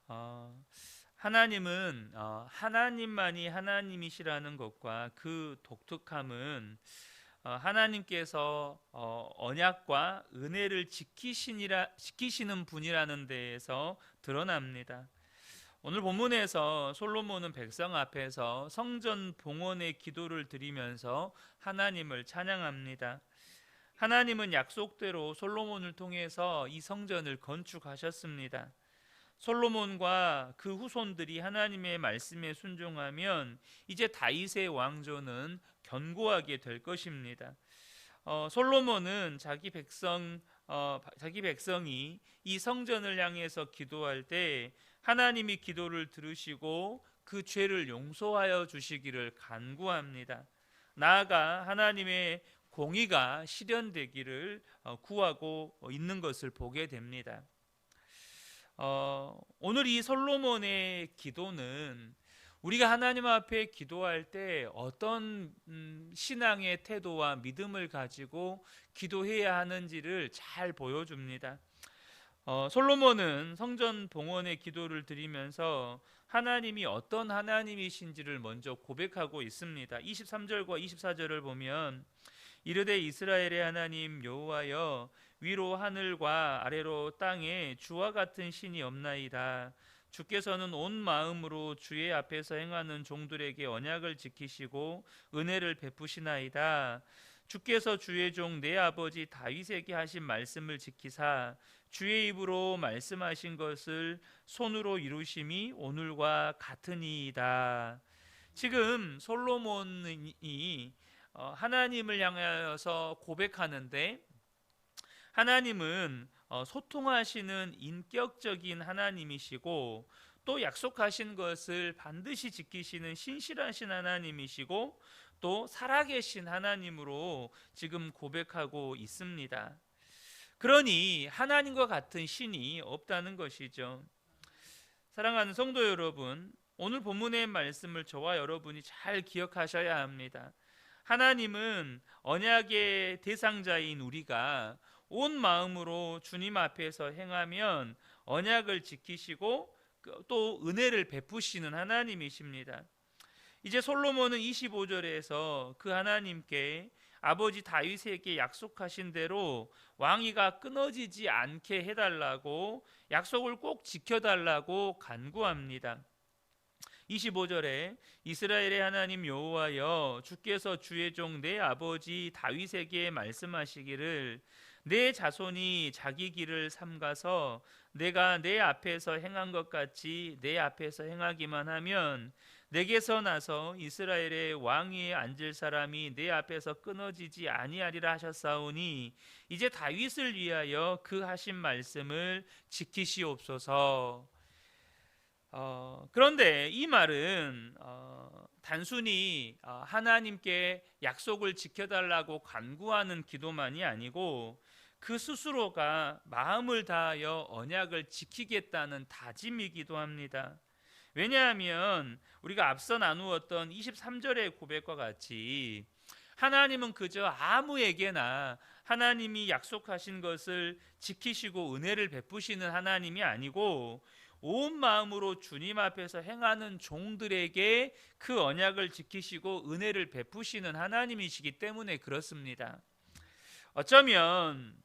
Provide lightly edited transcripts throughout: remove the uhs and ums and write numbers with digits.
어, 하나님은 하나님만이 하나님이시라는 것과 그 독특함은 하나님께서 언약과 은혜를 지키시는 분이라는 데에서 드러납니다. 오늘 본문에서 솔로몬은 백성 앞에서 성전 봉헌의 기도를 드리면서 하나님을 찬양합니다. 하나님은 약속대로 솔로몬을 통해서 이 성전을 건축하셨습니다. 솔로몬과 그 후손들이 하나님의 말씀에 순종하면 이제 다윗의 왕조는 견고하게 될 것입니다. 솔로몬은 자기 백성이 이 성전을 향해서 기도할 때 하나님이 기도를 들으시고 그 죄를 용서하여 주시기를 간구합니다. 나아가 하나님의 공의가 실현되기를 구하고 있는 것을 보게 됩니다. 오늘 이 솔로몬의 기도는 우리가 하나님 앞에 기도할 때 어떤 신앙의 태도와 믿음을 가지고 기도해야 하는지를 잘 보여줍니다. 솔로몬은 성전 봉헌의 기도를 드리면서 하나님이 어떤 하나님이신지를 먼저 고백하고 있습니다. 23절과 24절을 보면 이르되 이스라엘의 하나님 여호와여 위로 하늘과 아래로 땅에 주와 같은 신이 없나이다. 주께서는 온 마음으로 주의 앞에서 행하는 종들에게 언약을 지키시고 은혜를 베푸시나이다. 주께서 주의 종 내 아버지 다윗에게 하신 말씀을 지키사 주의 입으로 말씀하신 것을 손으로 이루심이 오늘과 같으니이다. 지금 솔로몬이 하나님을 향하여서 고백하는데 하나님은 소통하시는 인격적인 하나님이시고 또 약속하신 것을 반드시 지키시는 신실하신 하나님이시고 또 살아계신 하나님으로 지금 고백하고 있습니다. 그러니 하나님과 같은 신이 없다는 것이죠. 사랑하는 성도 여러분, 오늘 본문의 말씀을 저와 여러분이 잘 기억하셔야 합니다. 하나님은 언약의 대상자인 우리가 온 마음으로 주님 앞에서 행하면 언약을 지키시고 또 은혜를 베푸시는 하나님이십니다. 이제 솔로몬은 25절에서 그 하나님께 아버지 다윗에게 약속하신 대로 왕위가 끊어지지 않게 해달라고 약속을 꼭 지켜달라고 간구합니다. 25절에 이스라엘의 하나님 여호와여 주께서 주의 종 내 아버지 다윗에게 말씀하시기를 내 자손이 자기 길을 삼가서 내가 내 앞에서 행한 것 같이 내 앞에서 행하기만 하면 내게서 나서 이스라엘의 왕위에 앉을 사람이 내 앞에서 끊어지지 아니하리라 하셨사오니 이제 다윗을 위하여 그 하신 말씀을 지키시옵소서. 그런데 이 말은 단순히 하나님께 약속을 지켜달라고 간구하는 기도만이 아니고 그 스스로가 마음을 다하여 언약을 지키겠다는 다짐이기도 합니다. 왜냐하면 우리가 앞서 나누었던 23절의 고백과 같이 하나님은 그저 아무에게나 하나님이 약속하신 것을 지키시고 은혜를 베푸시는 하나님이 아니고 온 마음으로 주님 앞에서 행하는 종들에게 그 언약을 지키시고 은혜를 베푸시는 하나님이시기 때문에 그렇습니다. 어쩌면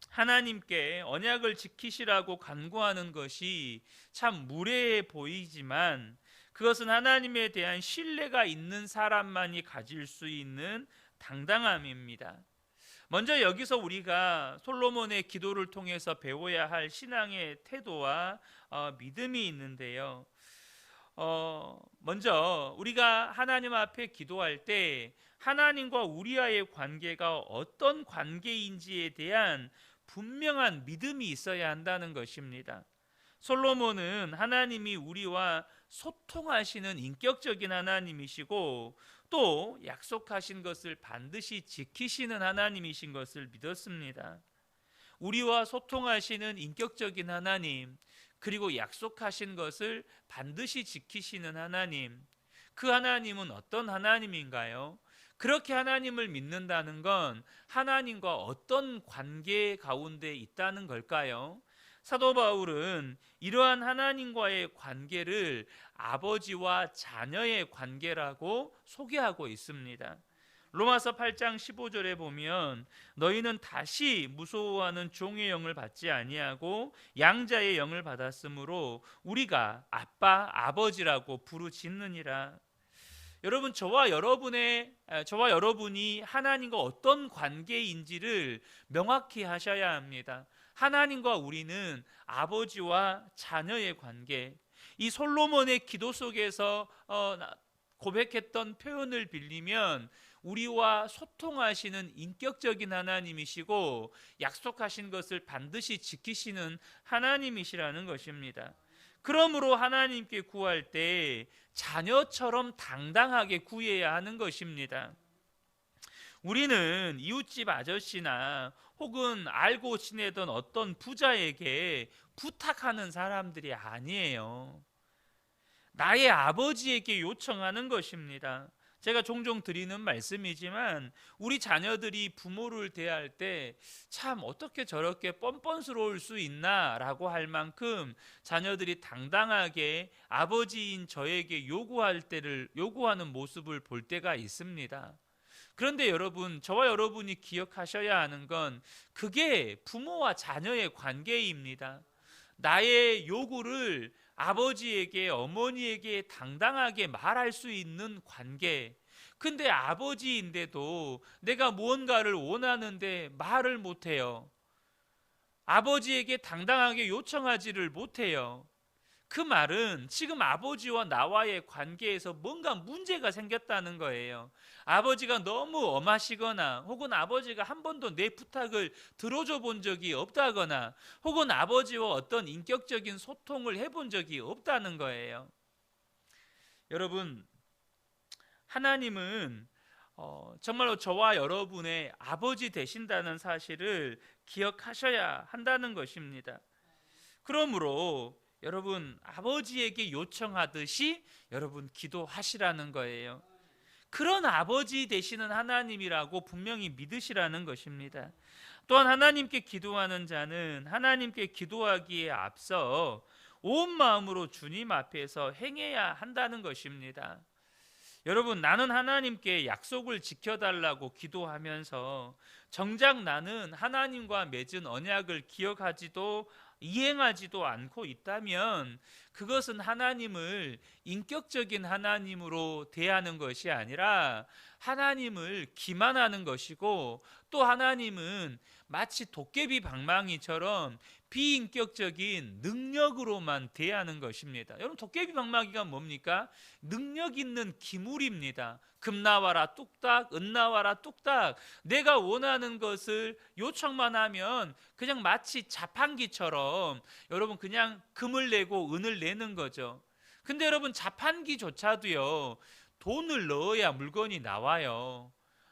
하나님께 언약을 지키시라고 간구하는 것이 참 무례해 보이지만 그것은 하나님에 대한 신뢰가 있는 사람만이 가질 수 있는 당당함입니다. 먼저 여기서 우리가 솔로몬의 기도를 통해서 배워야 할 신앙의 태도와 믿음이 있는데요. 먼저 우리가 하나님 앞에 기도할 때 하나님과 우리와의 관계가 어떤 관계인지에 대한 분명한 믿음이 있어야 한다는 것입니다. 솔로몬은 하나님이 우리와 소통하시는 인격적인 하나님이시고 또 약속하신 것을 반드시 지키시는 하나님이신 것을 믿었습니다. 우리와 소통하시는 인격적인 하나님, 그리고 약속하신 것을 반드시 지키시는 하나님, 그 하나님은 어떤 하나님인가요? 그렇게 하나님을 믿는다는 건 하나님과 어떤 관계 가운데 있다는 걸까요? 사도 바울은 이러한 하나님과의 관계를 아버지와 자녀의 관계라고 소개하고 있습니다. 로마서 8장 15절에 보면 너희는 다시 무서워하는 종의 영을 받지 아니하고 양자의 영을 받았으므로 우리가 아빠 아버지라고 부르짖느니라. 여러분, 저와 여러분이 하나님과 어떤 관계인지를 명확히 하셔야 합니다. 하나님과 우리는 아버지와 자녀의 관계. 이 솔로몬의 기도 속에서 고백했던 표현을 빌리면 우리와 소통하시는 인격적인 하나님이시고 약속하신 것을 반드시 지키시는 하나님이시라는 것입니다. 그러므로 하나님께 구할 때 자녀처럼 당당하게 구해야 하는 것입니다. 우리는 이웃집 아저씨나 혹은 알고 지내던 어떤 부자에게 부탁하는 사람들이 아니에요. 나의 아버지에게 요청하는 것입니다. 제가 종종 드리는 말씀이지만 우리 자녀들이 부모를 대할 때 참 어떻게 저렇게 뻔뻔스러울 수 있나 라고 할 만큼 자녀들이 당당하게 아버지인 저에게 요구하는 모습을 볼 때가 있습니다. 그런데 여러분, 저와 여러분이 기억하셔야 하는 건 그게 부모와 자녀의 관계입니다. 나의 요구를 아버지에게, 어머니에게 당당하게 말할 수 있는 관계. 근데 아버지인데도 내가 무언가를 원하는데 말을 못해요. 아버지에게 당당하게 요청하지를 못해요. 그 말은 지금 아버지와 나와의 관계에서 뭔가 문제가 생겼다는 거예요. 아버지가 너무 엄하시거나 혹은 아버지가 한 번도 내 부탁을 들어줘 본 적이 없다거나 혹은 아버지와 어떤 인격적인 소통을 해본 적이 없다는 거예요. 여러분, 하나님은 정말로 저와 여러분의 아버지 되신다는 사실을 기억하셔야 한다는 것입니다. 그러므로 여러분, 아버지에게 요청하듯이 여러분 기도하시라는 거예요. 그런 아버지 되시는 하나님이라고 분명히 믿으시라는 것입니다. 또한 하나님께 기도하는 자는 하나님께 기도하기에 앞서 온 마음으로 주님 앞에서 행해야 한다는 것입니다. 여러분, 나는 하나님께 약속을 지켜달라고 기도하면서 정작 나는 하나님과 맺은 언약을 기억하지도 이행하지도 않고 있다면 그것은 하나님을 인격적인 하나님으로 대하는 것이 아니라 하나님을 기만하는 것이고, 또 하나님은 마치 도깨비 방망이처럼 비인격적인 능력으로만 대하는 것입니다. 여러분, 도깨비 방망이가 뭡니까? 능력 있는 기물입니다. 금 나와라 뚝딱, 은 나와라 뚝딱. 내가 원하는 것을 요청만 하면 그냥 마치 자판기처럼 여러분 그냥 금을 내고 은을 내는 거죠. 근데 여러분, 자판기조차도요, 돈을 넣어야 물건이 나와요.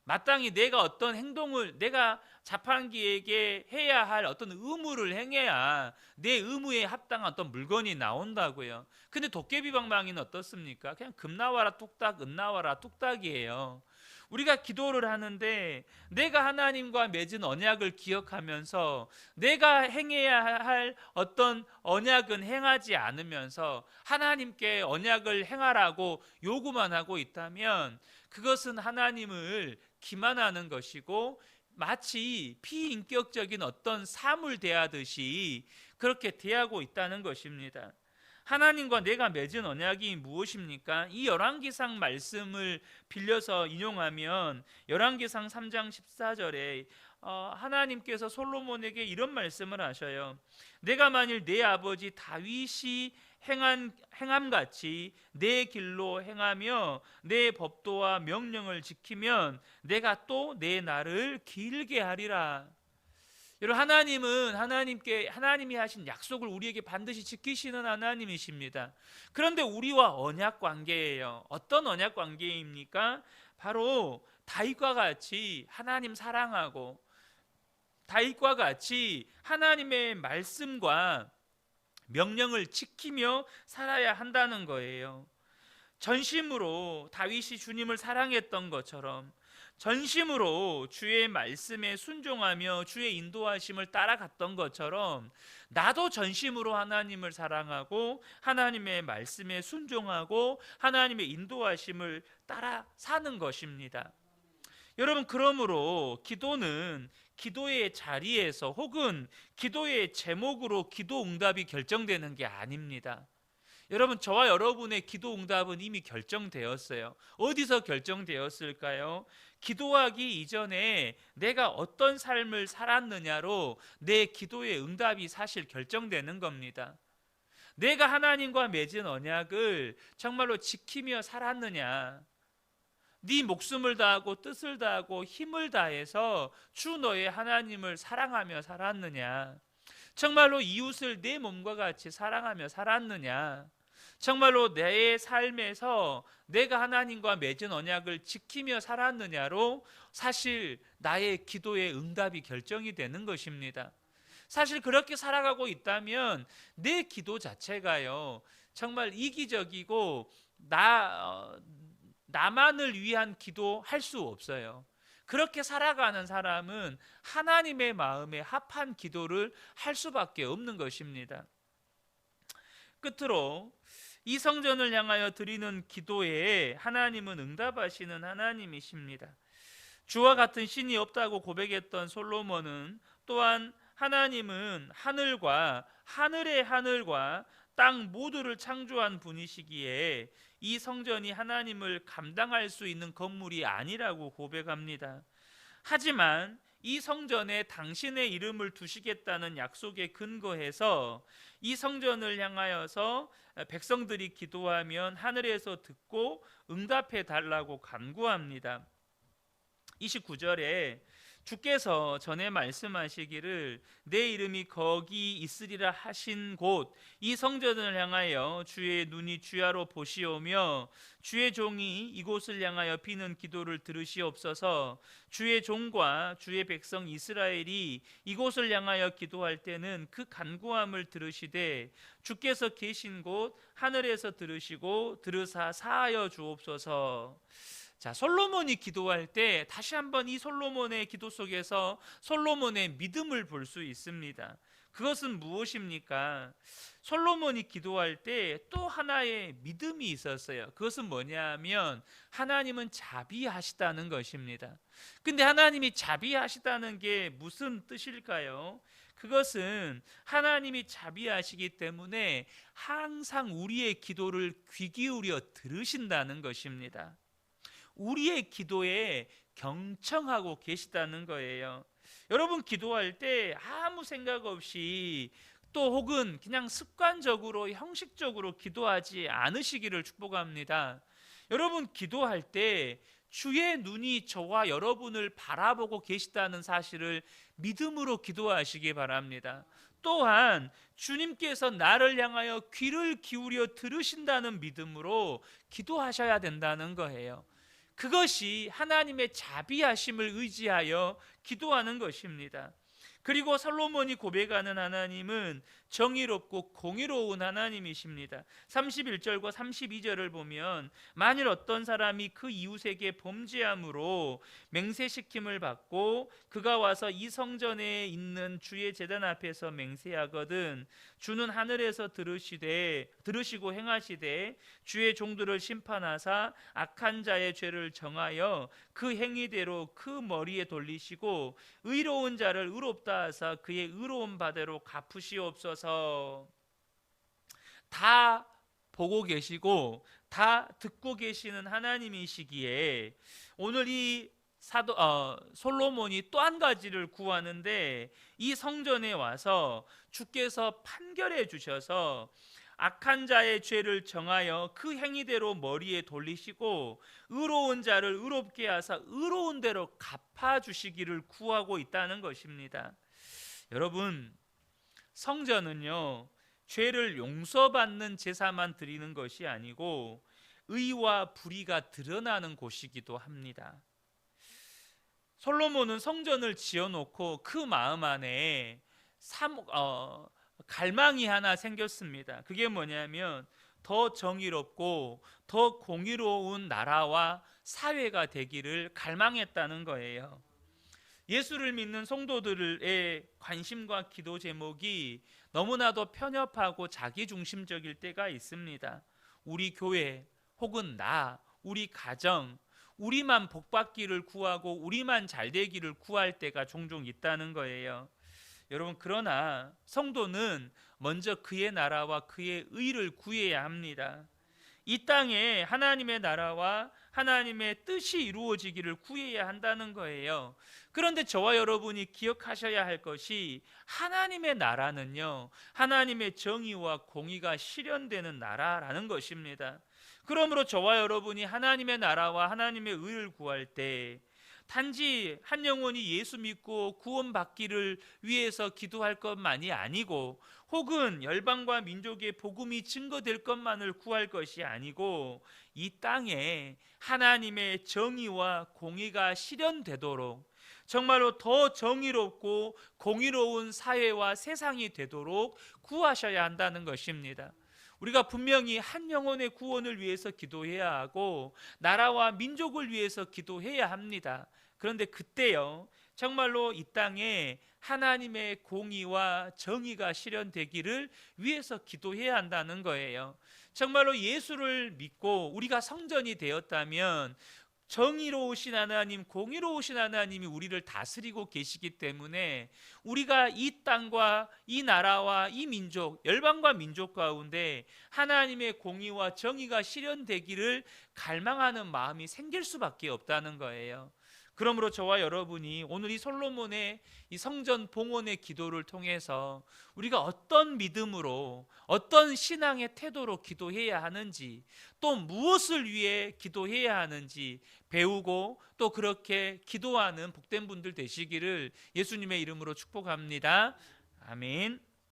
마땅히 내가 어떤 행동을, 내가 자판기에게 해야 할 어떤 의무를 행해야 내 의무에 합당한 어떤 물건이 나온다고요. 근데 도깨비 방망이는 어떻습니까? 그냥 금 나와라 뚝딱, 은 나와라 뚝딱이에요. 우리가 기도를 하는데 내가 하나님과 맺은 언약을 기억하면서 내가 행해야 할 어떤 언약은 행하지 않으면서 하나님께 언약을 행하라고 요구만 하고 있다면 그것은 하나님을 기만하는 것이고 마치 비인격적인 어떤 사물 대하듯이 그렇게 대하고 있다는 것입니다. 하나님과 내가 맺은 언약이 무엇입니까? 이 열왕기상 말씀을 빌려서 인용하면 열왕기상 3장 14절에 하나님께서 솔로몬에게 이런 말씀을 하셔요. 내가 만일 내 아버지 다윗이 행함같이 내 길로 행하며 내 법도와 명령을 지키면 내가 또 내 날을 길게 하리라. 여러분, 하나님은 하나님이 하신 약속을 우리에게 반드시 지키시는 하나님이십니다. 그런데 우리와 언약 관계예요. 어떤 언약 관계입니까? 바로 다윗과 같이 하나님 사랑하고 다윗과 같이 하나님의 말씀과 명령을 지키며 살아야 한다는 거예요. 전심으로 다윗이 주님을 사랑했던 것처럼 전심으로 주의 말씀에 순종하며 주의 인도하심을 따라갔던 것처럼 나도 전심으로 하나님을 사랑하고 하나님의 말씀에 순종하고 하나님의 인도하심을 따라 사는 것입니다. 여러분, 그러므로 기도는 기도의 자리에서 혹은 기도의 제목으로 기도 응답이 결정되는 게 아닙니다. 여러분, 저와 여러분의 기도 응답은 이미 결정되었어요. 어디서 결정되었을까요? 기도하기 이전에 내가 어떤 삶을 살았느냐로 내 기도의 응답이 사실 결정되는 겁니다. 내가 하나님과 맺은 언약을 정말로 지키며 살았느냐, 네 목숨을 다하고 뜻을 다하고 힘을 다해서 주 너의 하나님을 사랑하며 살았느냐, 정말로 이웃을 내 몸과 같이 사랑하며 살았느냐, 정말로 내 삶에서 내가 하나님과 맺은 언약을 지키며 살았느냐로 사실 나의 기도의 응답이 결정이 되는 것입니다. 사실 그렇게 살아가고 있다면 내 기도 자체가요, 정말 이기적이고 나만을 위한 기도 할 수 없어요. 그렇게 살아가는 사람은 하나님의 마음에 합한 기도를 할 수밖에 없는 것입니다. 끝으로 이 성전을 향하여 드리는 기도에 하나님은 응답하시는 하나님이십니다. 주와 같은 신이 없다고 고백했던 솔로몬은 또한 하나님은 하늘과 하늘의 하늘과 땅 모두를 창조한 분이시기에 이 성전이 하나님을 감당할 수 있는 건물이 아니라고 고백합니다. 하지만 이 성전에 당신의 이름을 두시겠다는 약속에 근거해서 이 성전을 향하여서 백성들이 기도하면 하늘에서 듣고 응답해 달라고 간구합니다. 29절에 주께서 전에 말씀하시기를 내 이름이 거기 있으리라 하신 곳 이 성전을 향하여 주의 눈이 주야로 보시오며 주의 종이 이곳을 향하여 비는 기도를 들으시옵소서. 주의 종과 주의 백성 이스라엘이 이곳을 향하여 기도할 때는 그 간구함을 들으시되 주께서 계신 곳 하늘에서 들으시고 들으사 사하여 주옵소서. 자, 솔로몬이 기도할 때 다시 한번 이 솔로몬의 기도 속에서 솔로몬의 믿음을 볼 수 있습니다. 그것은 무엇입니까? 솔로몬이 기도할 때 또 하나의 믿음이 있었어요. 그것은 뭐냐면 하나님은 자비하시다는 것입니다. 근데 하나님이 자비하시다는 게 무슨 뜻일까요? 그것은 하나님이 자비하시기 때문에 항상 우리의 기도를 귀 기울여 들으신다는 것입니다. 우리의 기도에 경청하고 계시다는 거예요. 여러분, 기도할 때 아무 생각 없이 또 혹은 그냥 습관적으로 형식적으로 기도하지 않으시기를 축복합니다. 여러분, 기도할 때 주의 눈이 저와 여러분을 바라보고 계시다는 사실을 믿음으로 기도하시기 바랍니다. 또한 주님께서 나를 향하여 귀를 기울여 들으신다는 믿음으로 기도하셔야 된다는 거예요. 그것이 하나님의 자비하심을 의지하여 기도하는 것입니다. 그리고 솔로몬이 고백하는 하나님은 정의롭고 공의로운 하나님이십니다. 31절과 32절을 보면 만일 어떤 사람이 그 이웃에게 범죄함으로 맹세시킴을 받고 그가 와서 이 성전에 있는 주의 제단 앞에서 맹세하거든 주는 하늘에서 들으시고 행하시되 주의 종들을 심판하사 악한 자의 죄를 정하여 그 행위대로 그 머리에 돌리시고 의로운 자를 의롭다 하사 그의 의로운 바대로 갚으시옵소서. 다 보고 계시고 다 듣고 계시는 하나님이시기에 오늘 이 솔로몬이 또 한 가지를 구하는데 이 성전에 와서 주께서 판결해 주셔서 악한 자의 죄를 정하여 그 행위대로 머리에 돌리시고 의로운 자를 의롭게 하사 의로운 대로 갚아주시기를 구하고 있다는 것입니다. 여러분, 성전은요 죄를 용서받는 제사만 드리는 것이 아니고 의와 불의가 드러나는 곳이기도 합니다. 솔로몬은 성전을 지어놓고 그 마음 안에 갈망이 하나 생겼습니다. 그게 뭐냐면 더 정의롭고 더 공의로운 나라와 사회가 되기를 갈망했다는 거예요. 예수를 믿는 성도들의 관심과 기도 제목이 너무나도 편협하고 자기중심적일 때가 있습니다. 우리 교회 혹은 우리 가정, 우리만 복받기를 구하고 우리만 잘되기를 구할 때가 종종 있다는 거예요. 여러분, 그러나 성도는 먼저 그의 나라와 그의 의를 구해야 합니다. 이 땅에 하나님의 나라와 하나님의 뜻이 이루어지기를 구해야 한다는 거예요. 그런데 저와 여러분이 기억하셔야 할 것이, 하나님의 나라는요, 하나님의 정의와 공의가 실현되는 나라라는 것입니다. 그러므로 저와 여러분이 하나님의 나라와 하나님의 의를 구할 때 단지 한 영혼이 예수 믿고 구원받기를 위해서 기도할 것만이 아니고, 혹은 열방과 민족의 복음이 증거될 것만을 구할 것이 아니고, 이 땅에 하나님의 정의와 공의가 실현되도록, 정말로 더 정의롭고 공의로운 사회와 세상이 되도록 구하셔야 한다는 것입니다. 우리가 분명히 한 영혼의 구원을 위해서 기도해야 하고 나라와 민족을 위해서 기도해야 합니다. 그런데 그때요, 정말로 이 땅에 하나님의 공의와 정의가 실현되기를 위해서 기도해야 한다는 거예요. 정말로 예수를 믿고 우리가 성전이 되었다면 정의로우신 하나님, 공의로우신 하나님이 우리를 다스리고 계시기 때문에 우리가 이 땅과 이 나라와 이 민족, 열방과 민족 가운데 하나님의 공의와 정의가 실현되기를 갈망하는 마음이 생길 수밖에 없다는 거예요. 그러므로 저와 여러분이 오늘 이 솔로몬의 이 성전 봉헌의 기도를 통해서 우리가 어떤 믿음으로, 어떤 신앙의 태도로 기도해야 하는지, 또 무엇을 위해 기도해야 하는지 배우고 또 그렇게 기도하는 복된 분들 되시기를 예수님의 이름으로 축복합니다. 아멘.